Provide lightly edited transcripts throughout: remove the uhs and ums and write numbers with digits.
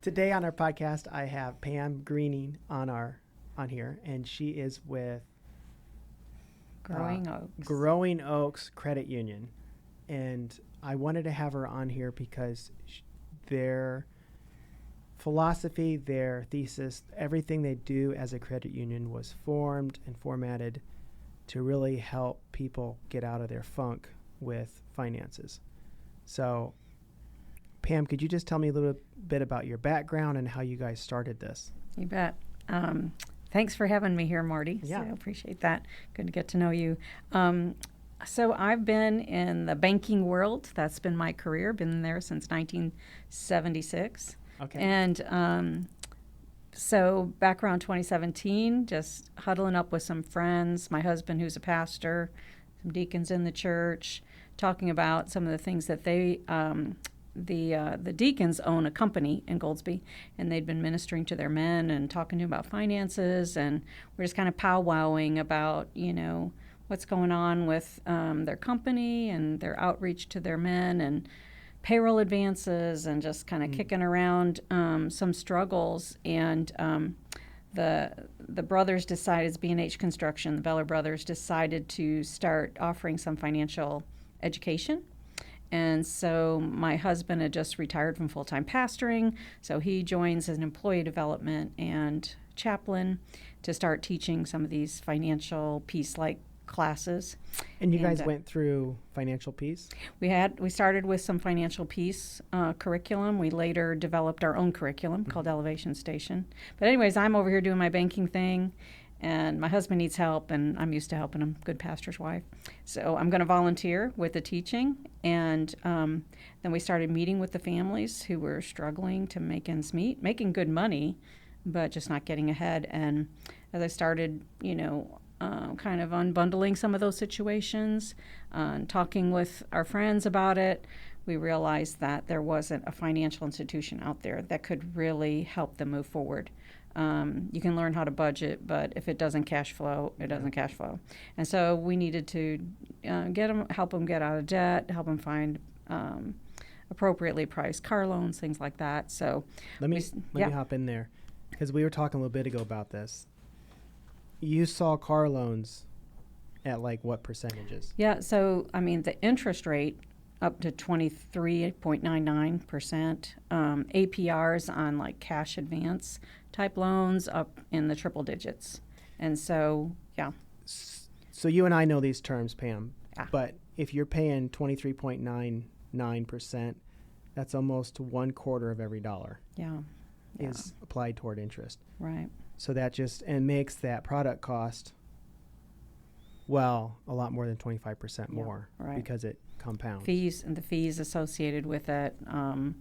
Today on our podcast, I have Pam Greening on here, and she is with Growing Oaks Credit Union. And I wanted to have her on here because their philosophy, their thesis, everything they do as a credit union was formed and formatted to really help people get out of their funk with finances. So, Pam, could you just tell me a little bit about your background and how you guys started this? You bet. Thanks for having me here, Marty. Yeah. So I appreciate that. Good to get to know you. So I've been in the banking world. That's been my career. Been there since 1976. Okay. And so back around 2017, just huddling up with some friends, my husband who's a pastor, some deacons in the church, talking about some of the things that they the deacons own a company in Goldsby, and they'd been ministering to their men and talking to them about finances, and we're just kind of powwowing about, what's going on with their company and their outreach to their men and payroll advances, and just kind of kicking around some struggles. And the brothers decided, it's B&H Construction, the Beller brothers decided to start offering some financial education. And so my husband had just retired from full-time pastoring, so he joins as an employee development and chaplain to start teaching some of these financial peace-like classes. And you guys went through financial peace? We started with some financial peace curriculum. We later developed our own curriculum called Elevation Station. But anyways, I'm over here doing my banking thing, and my husband needs help, and I'm used to helping him, good pastor's wife. So I'm going to volunteer with the teaching. And then we started meeting with the families who were struggling to make ends meet, making good money, but just not getting ahead. And as I started, kind of unbundling some of those situations, and talking with our friends about it, we realized that there wasn't a financial institution out there that could really help them move forward. You can learn how to budget, but if it doesn't cash flow, it doesn't cash flow. And so we needed to help them get out of debt, help them find appropriately priced car loans, things like that. So let me hop in there, because we were talking a little bit ago about this. You saw car loans at what percentages? Yeah, so the interest rate up to 23.99%, APRs on cash advance type loans up in the triple digits. And so, yeah. So you and I know these terms, Pam, Yeah. But if you're paying 23.99%, that's almost 1/4 of every dollar is applied toward interest. Right. So that just makes that product cost, a lot more than 25% more, right, because it compounds. Fees and the fees associated with it. An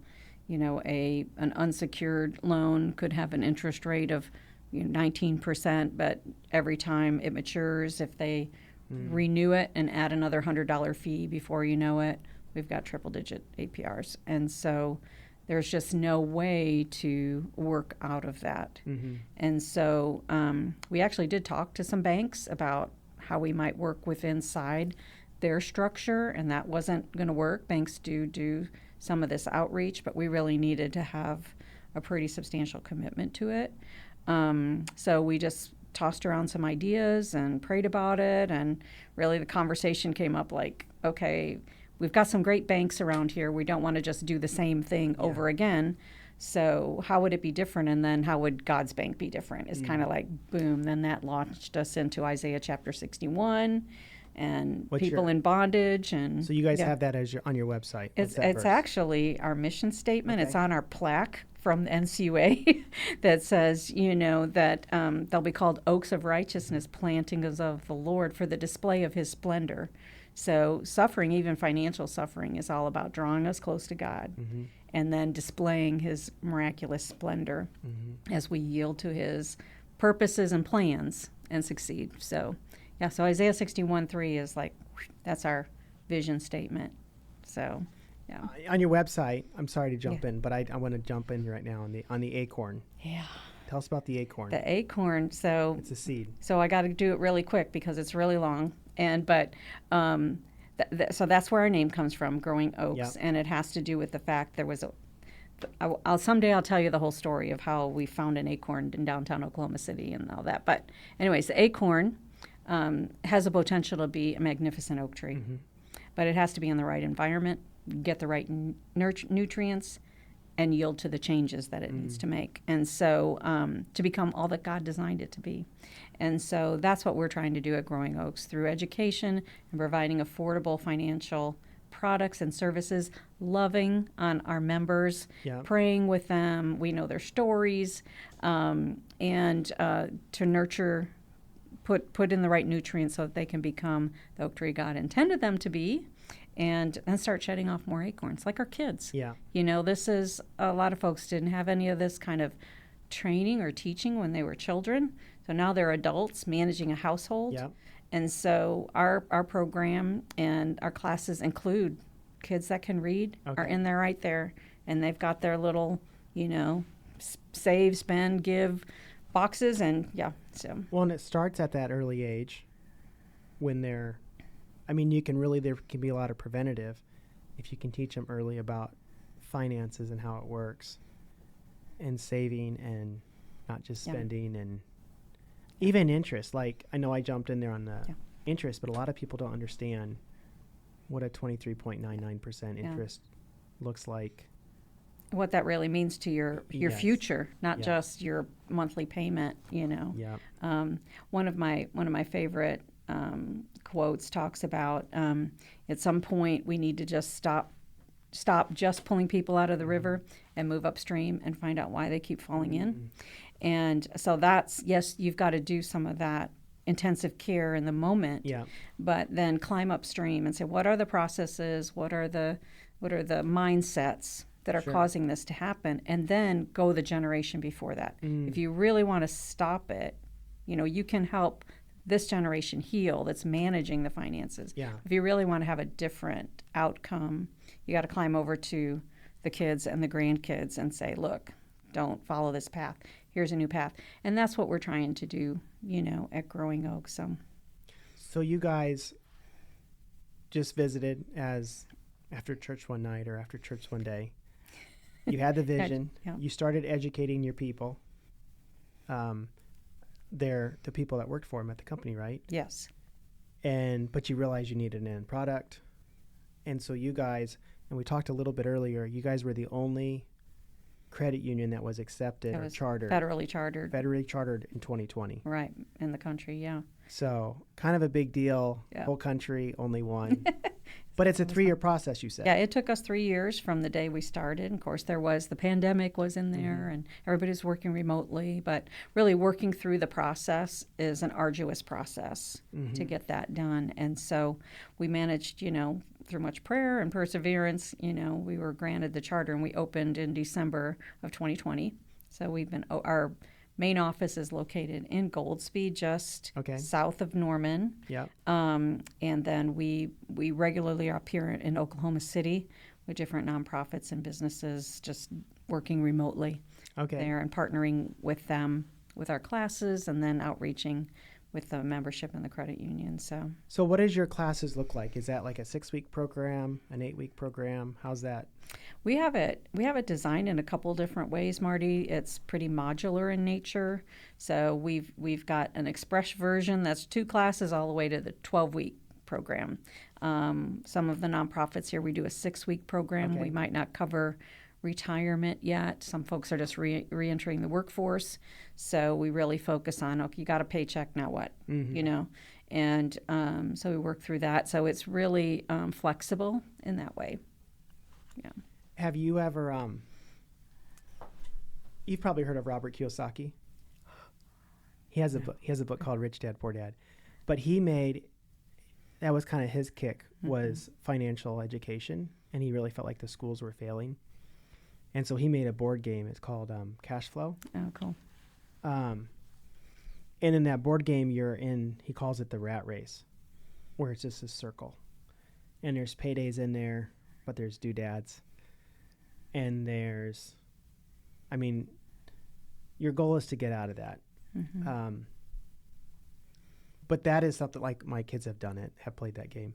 unsecured loan could have an interest rate of 19%, but every time it matures, if they renew it and add another $100 fee before you know it, we've got triple-digit APRs. And so there's just no way to work out of that. Mm-hmm. And so we actually did talk to some banks about how we might work with inside their structure, and that wasn't going to work. Banks do some of this outreach, but we really needed to have a pretty substantial commitment to it. So we just tossed around some ideas and prayed about it, and really the conversation came up okay, we've got some great banks around here. We don't want to just do the same thing over again. So how would it be different? And then how would God's bank be different? It's kind of boom. Then that launched us into Isaiah chapter 61 and people in bondage. And so you guys have that on your website. It's actually our mission statement. Okay. It's on our plaque from the NCUA that says, that they'll be called oaks of righteousness, plantings of the Lord for the display of his splendor. So suffering, even financial suffering, is all about drawing us close to God, and then displaying his miraculous splendor as we yield to his purposes and plans and succeed. So, so Isaiah 61:3 is that's our vision statement. So, yeah. On your website, I'm sorry to jump in, but I want to jump in right now on the acorn. Yeah. Tell us about the acorn. The acorn. So it's a seed. So I got to do it really quick because it's really long. So that's where our name comes from, Growing Oaks, and it has to do with the fact there was I'll someday I'll tell you the whole story of how we found an acorn in downtown Oklahoma City and all that. But anyways, the acorn has the potential to be a magnificent oak tree, but it has to be in the right environment, get the right nutrients, and yield to the changes that it needs to make. And so to become all that God designed it to be. And so that's what we're trying to do at Growing Oaks through education and providing affordable financial products and services, loving on our members, praying with them. We know their stories, and to nurture, put in the right nutrients so that they can become the oak tree God intended them to be, and then start shedding off more acorns, like our kids. Yeah. You know, this is, a lot of folks didn't have any of this kind of training or teaching when they were children. So now they're adults managing a household. Yeah. And so our program and our classes include kids that can read are in there right there. And they've got their little, you know, save, spend, give boxes. And so. Well, and it starts at that early age when they're, I mean, there can be a lot of preventative if you can teach them early about finances and how it works and saving and not just spending and even interest. Like, I know I jumped in there on the interest, but a lot of people don't understand what a 23.99% interest looks like. What that really means to your future, not just your monthly payment, you know. Yeah. One of my favorite quotes talks about at some point we need to just stop just pulling people out of the river and move upstream and find out why they keep falling in. And so that's, yes, you've got to do some of that intensive care in the moment, but then climb upstream and say, what are the processes? What are the mindsets that are causing this to happen? And then go the generation before that. If you really want to stop it, you know, you can help this generation heal that's managing the finances. If you really want to have a different outcome, you got to climb over to the kids and the grandkids and say, look, don't follow this path. Here's a new path. And that's what we're trying to do, you know, at Growing Oaks. So you guys just visited after church one night or after church one day. You had the vision. You started educating your people. They're the people that worked for them at the company, right? Yes. But you realized you needed an end product. And so you guys, and we talked a little bit earlier, you guys were the only credit union that was accepted or chartered. Federally chartered. Federally chartered in 2020. Right, in the country, So kind of a big deal. Whole country, only one. But it's a 3-year process, you said. Yeah, it took us 3 years from the day we started. Of course, the pandemic was in there, and everybody's working remotely. But really working through the process is an arduous process to get that done. And so we managed, you know, through much prayer and perseverance, you know, we were granted the charter, and we opened in December of 2020. So our main office is located in Goldsby, just south of Norman. And then we regularly are up here in Oklahoma City with different nonprofits and businesses just working remotely there and partnering with them with our classes and then outreaching with the membership in the credit union. So what does your classes look like? Is that like a 6-week program, an 8-week program? How's that? We have it designed in a couple different ways, Marty. It's pretty modular in nature. So we've got an express version that's 2 classes all the way to the 12-week program. Some of the nonprofits here, we do a 6-week program. We might not cover retirement yet. Some folks are just re-entering the workforce. So we really focus on, okay, you got a paycheck, now what? You know? And so we work through that. So it's really flexible in that way. Yeah. Have you ever, you've probably heard of Robert Kiyosaki. He has a book called Rich Dad, Poor Dad. But that was kind of his kick, was financial education. And he really felt like the schools were failing. And so he made a board game. It's called Cash Flow. Oh, cool. And in that board game, he calls it the rat race, where it's just a circle. And there's paydays in there, but there's doodads. And your goal is to get out of that. But that is something, like, my kids have played that game.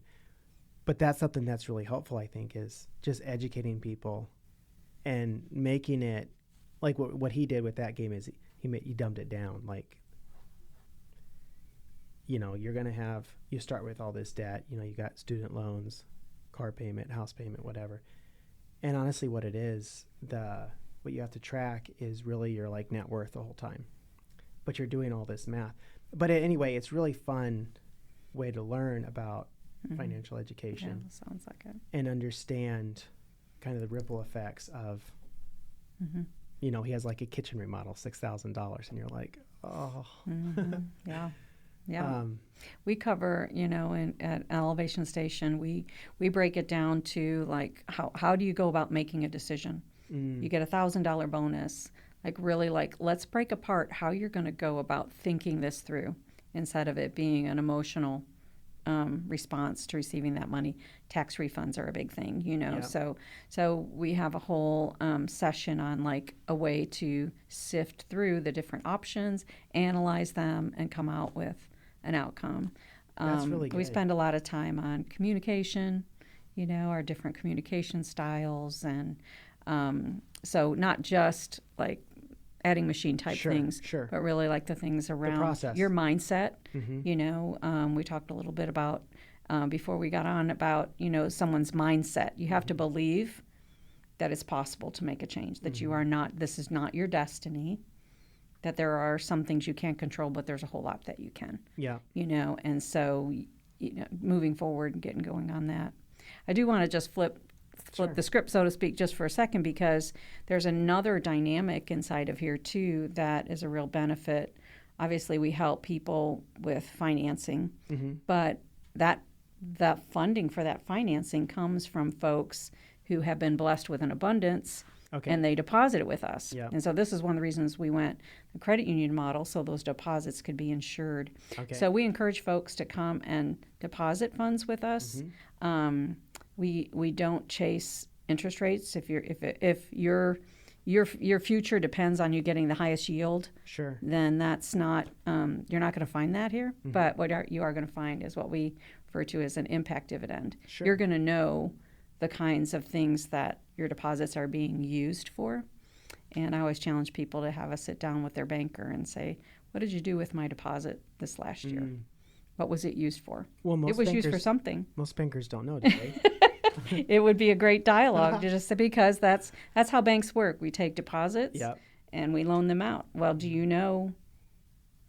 But that's something that's really helpful, I think, is just educating people and making it like what he did with that game is he dumbed it down. Like, you know, you start with all this debt, you know, you got student loans, car payment, house payment, whatever. And honestly, what it is, what you have to track is really your like net worth the whole time, but you're doing all this math. But anyway, it's really fun way to learn about financial education. Yeah, sounds like it. And understand kind of the ripple effects of, you know, he has like a kitchen remodel, $6,000, and you're like, oh. Yeah. Yeah. We cover, you know, at Elevation Station, we break it down to like how do you go about making a decision? You get $1,000 bonus. Like really, like let's break apart how you're going to go about thinking this through instead of it being an emotional response to receiving that money. Tax refunds are a big thing, you know. Yeah. So we have a whole session on like a way to sift through the different options, analyze them, and come out with an outcome. That's really good. We spend a lot of time on communication, you know, our different communication styles, and so not just like adding machine type things, but really like the things around your mindset. You know, we talked a little bit about before we got on about, you know, someone's mindset. You have to believe that it's possible to make a change, that you are not, this is not your destiny, that there are some things you can't control, but there's a whole lot that you can. Yeah. You know, and so, you know, moving forward and getting going on that. I do want to just flip the script, so to speak, just for a second, because there's another dynamic inside of here, too, that is a real benefit. Obviously, we help people with financing, but the funding for that financing comes from folks who have been blessed with an abundance, and they deposit it with us. And so this is one of the reasons we went the credit union model, so those deposits could be insured. So we encourage folks to come and deposit funds with us. We don't chase interest rates. If your future depends on you getting the highest yield, then that's not you're not going to find that here. But what you are going to find is what we refer to as an impact dividend. You're going to know the kinds of things that your deposits are being used for. And I always challenge people to have a sit down with their banker and say, what did you do with my deposit this last year? What was it used for? Well, it was used for something. Most bankers don't know, do they? It would be a great dialogue just because that's how banks work. We take deposits and we loan them out. Well, do you know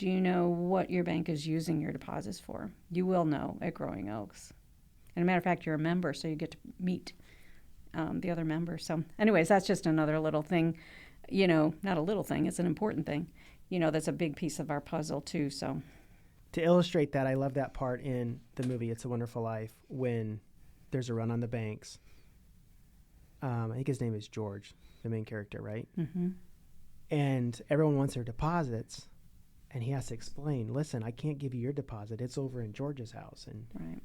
what your bank is using your deposits for? You will know at Growing Oaks. And a matter of fact, you're a member, so you get to meet the other members. So anyways, that's just another little thing, you know, not a little thing, it's an important thing, you know, that's a big piece of our puzzle too. So to illustrate that, I love that part in the movie It's a Wonderful Life when there's a run on the banks. I think his name is George, the main character, right? And everyone wants their deposits, and he has to explain, listen, I can't give you your deposit. It's over in George's house. And,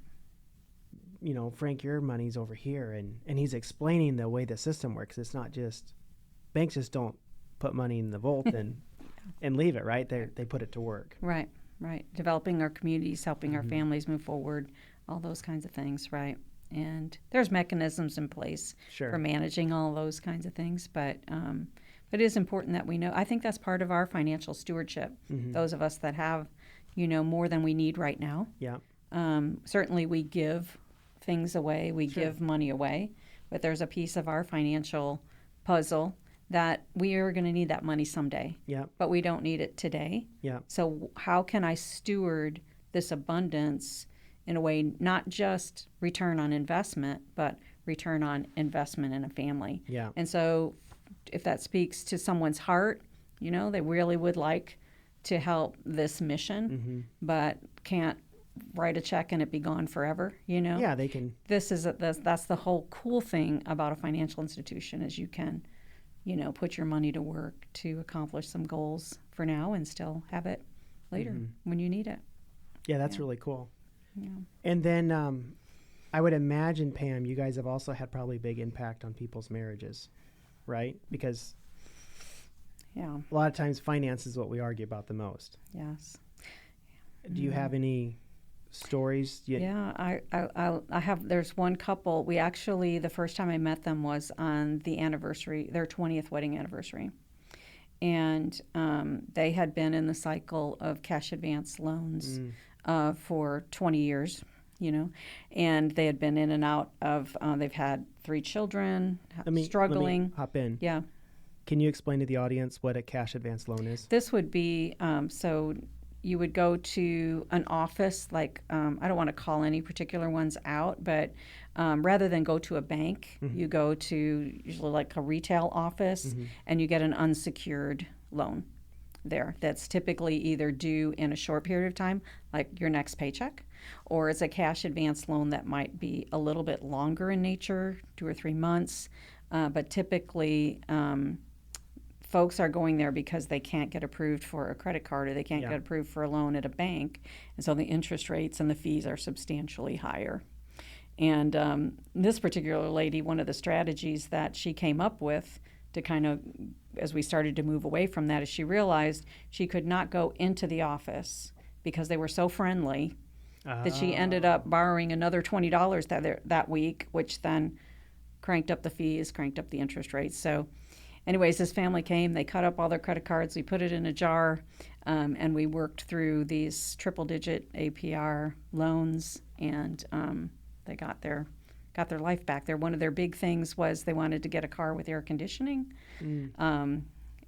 you know, Frank, your money's over here. And he's explaining the way the system works. It's not just, banks just don't put money in the vault and leave it, right? They put it to work. Right. Developing our communities, helping our families move forward, all those kinds of things, right? And there's mechanisms in place for managing all those kinds of things, but it is important that we know. I think that's part of our financial stewardship. Those of us that have, you know, more than we need right now. Certainly we give things away, we give money away, but there's a piece of our financial puzzle that we are going to need that money someday. But we don't need it today. So how can I steward this abundance in a way, not just return on investment, but return on investment in a family? And so if that speaks to someone's heart, you know, they really would like to help this mission, but can't write a check and it be gone forever, you know? They can. That's the whole cool thing about a financial institution is you can, you know, put your money to work to accomplish some goals for now and still have it later when you need it. That's really cool. And then I would imagine, Pam, you guys have also had probably a big impact on people's marriages, right? Because a lot of times finance is what we argue about the most. Do you have any stories? Yeah, I have. There's one couple. We actually, the first time I met them was on the anniversary, their 20th wedding anniversary, and they had been in the cycle of cash advance loans for 20 years. And they had been in and out of. They've had 3 children, struggling. Let me hop in. Yeah. Can you explain to the audience what a cash advance loan is? This would be so. You would go to an office, like, I don't want to call any particular ones out, but rather than go to a bank, you go to usually like a retail office, and you get an unsecured loan there that's typically either due in a short period of time, like your next paycheck, or it's a cash advance loan that might be a little bit longer in nature, 2 or 3 months, but typically folks are going there because they can't get approved for a credit card or they can't get approved for a loan at a bank. And so the interest rates and the fees are substantially higher. And this particular lady, one of the strategies that she came up with to kind of, as we started to move away from that, is she realized she could not go into the office because they were so friendly that she ended up borrowing another $20 that week, which then cranked up the fees, cranked up the interest rates. So anyways, this family came, they cut up all their credit cards, we put it in a jar, and we worked through these triple-digit APR loans, and they got their life back. One of their big things was they wanted to get a car with air conditioning.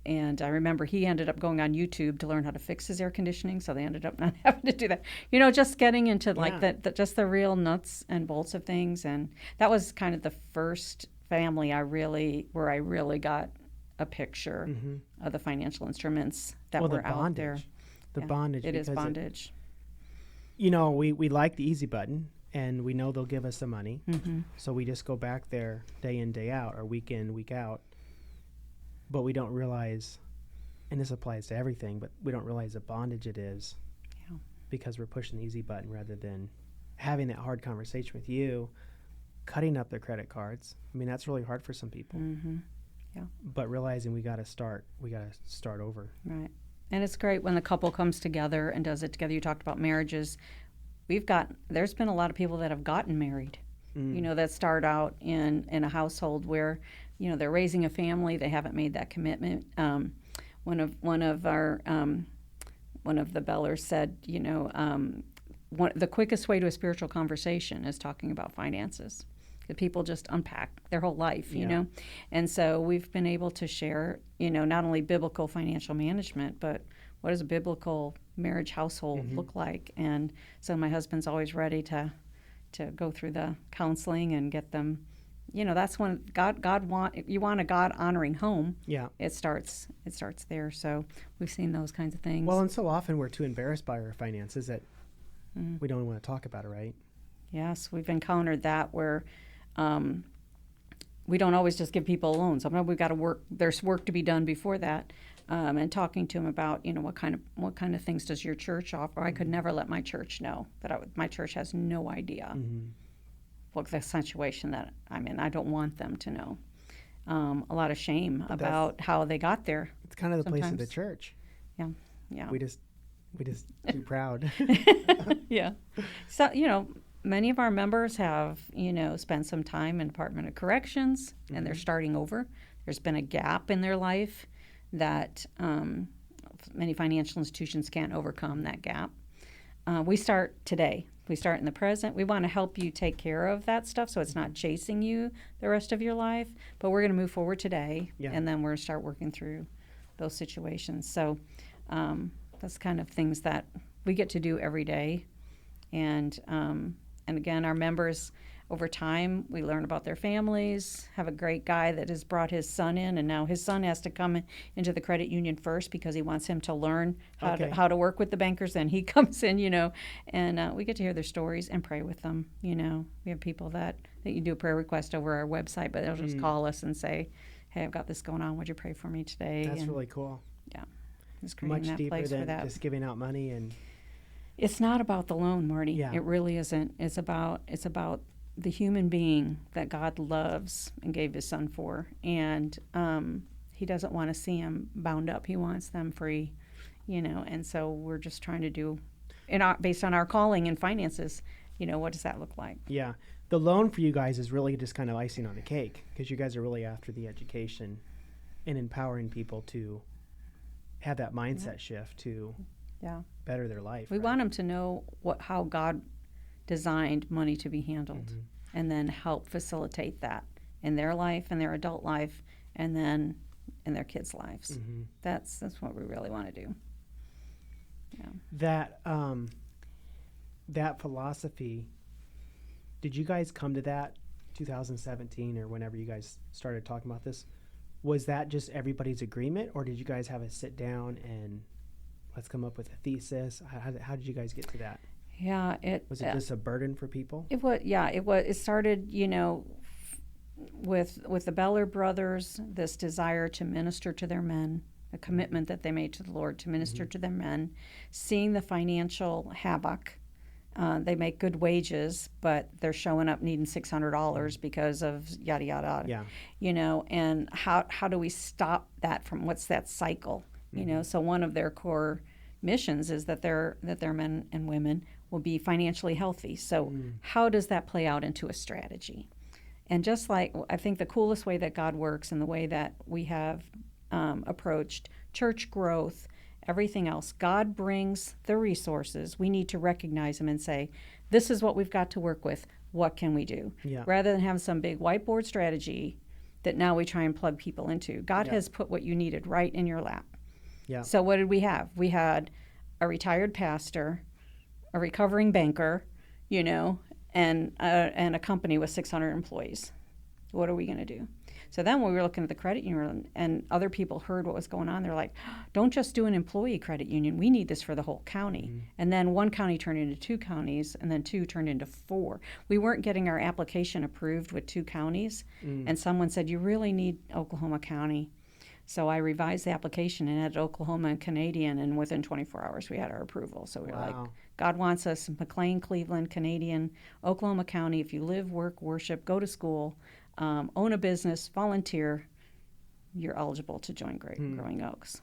And I remember he ended up going on YouTube to learn how to fix his air conditioning, so they ended up not having to do that. Just getting into like just the real nuts and bolts of things. And that was kind of the first family where I really got a picture of the financial instruments that were out there. The bondage. It is bondage. We like the easy button, and we know they'll give us the money. So we just go back there day in, day out, or week in, week out. But we don't realize, and this applies to everything, but we don't realize the bondage it is because we're pushing the easy button rather than having that hard conversation with you, cutting up their credit cards. I mean, that's really hard for some people. Yeah. But realizing we got to start over. Right. And it's great when the couple comes together and does it together. You talked about marriages. There's been a lot of people that have gotten married, that start out in a household where, they're raising a family. They haven't made that commitment. One of the Bellers said, the quickest way to a spiritual conversation is talking about finances. People just unpack their whole life, you know. And so we've been able to share, not only biblical financial management, but what does a biblical marriage household look like? And so my husband's always ready to go through the counseling and get them, that's when you want a God-honoring home. Yeah. It starts there. So we've seen those kinds of things. Well, and so often we're too embarrassed by our finances that we don't want to talk about it, right? Yes, we've encountered that where we don't always just give people a loan. Sometimes we've got to work. There's work to be done before that, and talking to them about what kind of things does your church offer. I could never let my church know that my church has no idea what the situation that I'm in. I don't want them to know. A lot of shame about how they got there. It's kind of the place of the church. Yeah. We just too proud. Yeah. So many of our members have, spent some time in Department of Corrections, and they're starting over. There's been a gap in their life that many financial institutions can't overcome that gap. We start today. We start in the present. We want to help you take care of that stuff so it's not chasing you the rest of your life. But we're going to move forward today, and then we're going to start working through those situations. So that's kind of things that we get to do every day. And again, our members, over time, we learn about their families, have a great guy that has brought his son in, and now his son has to come into the credit union first because he wants him to learn how to work with the bankers. Then he comes in, and we get to hear their stories and pray with them. We have people that you do a prayer request over our website, but they'll just call us and say, hey, I've got this going on. Would you pray for me today? That's really cool. Yeah. It's creating much deeper than just giving out money and... It's not about the loan, Marty. Yeah. It really isn't. It's about the human being that God loves and gave his son for. And he doesn't want to see them bound up. He wants them free, and so we're just trying to do based on our calling and finances, what does that look like? Yeah. The loan for you guys is really just kind of icing on the cake because you guys are really after the education and empowering people to have that mindset shift to better their life. We want them to know how God designed money to be handled, and then help facilitate that in their life, in their adult life, and then in their kids' lives. That's what we really want to do. Yeah. That philosophy, did you guys come to that 2017 or whenever you guys started talking about this? Was that just everybody's agreement, or did you guys have a sit down and let's come up with a thesis? How did you guys get to that? Yeah, was it just a burden for people? It was. Yeah, it was. It started, with the Beller brothers, this desire to minister to their men, a commitment that they made to the Lord to minister to their men, seeing the financial havoc. They make good wages, but they're showing up needing $600 because of yada yada. Yeah. And how do we stop that from what's that cycle? So one of their core missions is that their men and women will be financially healthy. So how does that play out into a strategy? And just like I think the coolest way that God works and the way that we have approached church growth, everything else, God brings the resources. We need to recognize them and say, this is what we've got to work with. What can we do? Yeah. Rather than have some big whiteboard strategy that now we try and plug people into. God has put what you needed right in your lap. Yeah. So what did we have? We had a retired pastor, a recovering banker, and a company with 600 employees. What are we going to do? So then when we were looking at the credit union and other people heard what was going on, they're like, don't just do an employee credit union. We need this for the whole county. And then one county turned into 2 counties, and then 2 turned into 4. We weren't getting our application approved with 2 counties. And someone said, you really need Oklahoma County. So I revised the application and added Oklahoma and Canadian, and within 24 hours we had our approval. So we were like, God wants us in McLean, Cleveland, Canadian, Oklahoma County. If you live, work, worship, go to school, own a business, volunteer, you're eligible to join Growing Oaks.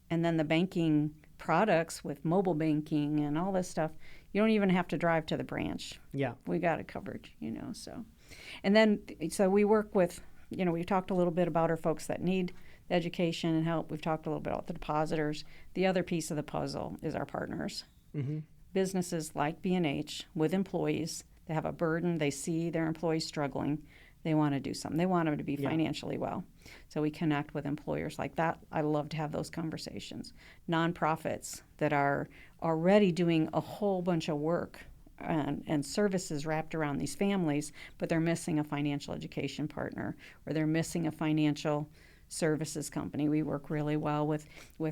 And then the banking products with mobile banking and all this stuff, you don't even have to drive to the branch. Yeah. We got it covered, so. And then, so we work with, we've talked a little bit about our folks that need education and help. We've talked a little bit about the depositors. The other piece of the puzzle is our partners. Businesses like B&H with employees, they have a burden. They see their employees struggling. They want to do something. They want them to be financially well. So we connect with employers like that. I love to have those conversations. Nonprofits that are already doing a whole bunch of work and services wrapped around these families, but they're missing a financial education partner, or they're missing a financial services company. We work really well with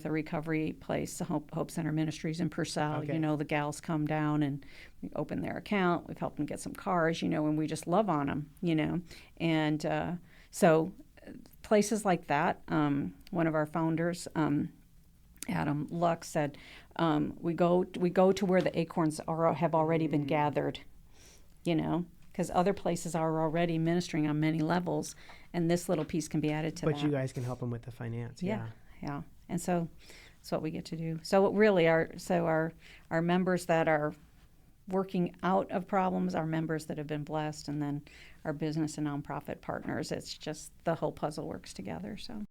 a recovery place, Hope Center Ministries in Purcell. Okay. The gals come down and we open their account. We've helped them get some cars, and we just love on them, And so places like that, one of our founders, Adam Luck, said, we go to where the acorns have already been gathered, because other places are already ministering on many levels, and this little piece can be added to that. But you guys can help them with the finance. Yeah. And so that's what we get to do. So really our members that are working out of problems, our members that have been blessed, and then our business and nonprofit partners. It's just the whole puzzle works together. So.